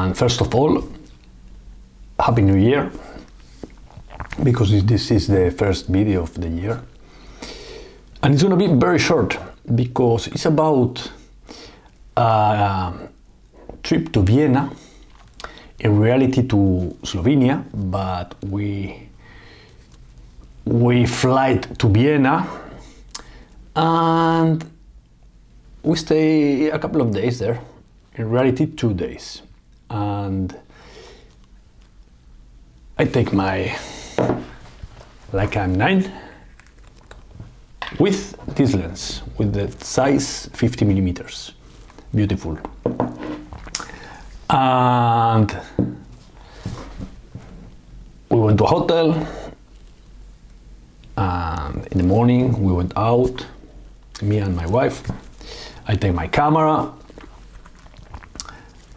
And first of all, Happy New Year, because this is the first video of the year. And it's gonna be very short, because it's about a trip to Vienna, in reality to Slovenia, but we fly to Vienna and we stay a couple of days there, in reality 2 days. And I take my Leica M9 with this lens, with the size 50 millimeters. Beautiful. And we went to a hotel, and in the morning we went out, me and my wife. I take my camera,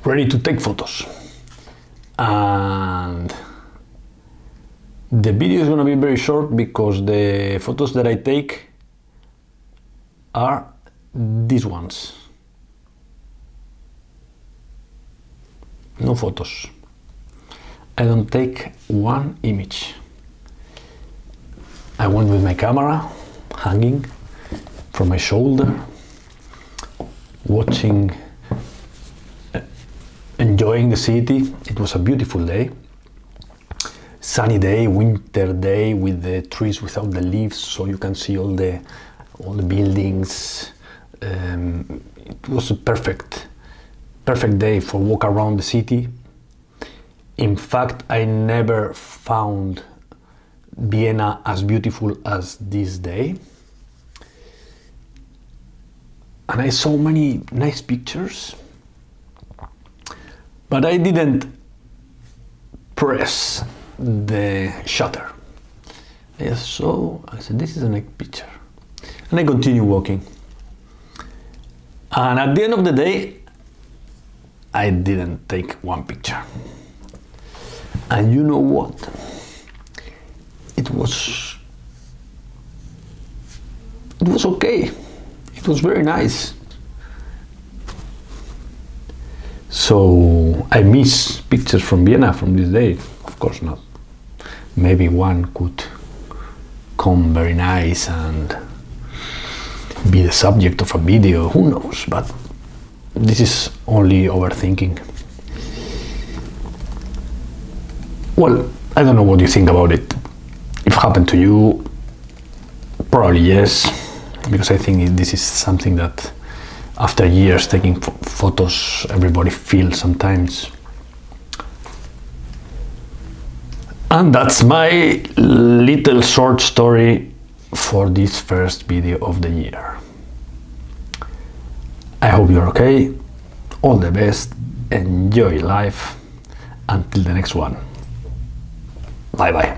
ready to take photos. And the video is gonna be very short, because the photos that I take are these ones. No photos. I don't take one image. I went with my camera hanging from my shoulder, watching, enjoying the city. It was a beautiful day. Sunny day, winter day, with the trees without the leaves, so you can see all the buildings. It was a perfect day for walk around the city. In fact, I never found Vienna as beautiful as this day. And I saw many nice pictures, but I didn't press the shutter. I said, this is a nice picture. And I continue walking. And at the end of the day, I didn't take one picture. And you know what? It was okay. It was very nice. So I miss pictures from Vienna from this day. Of course not. Maybe one could come very nice and be the subject of a video, who knows, but this is only overthinking. Well, I don't know what you think about it. If it happened to you, probably yes, because I think this is something that after years taking photos, everybody feels sometimes. And that's my little short story for this first video of the year. I hope you're okay. All the best. Enjoy life. Until the next one. Bye bye.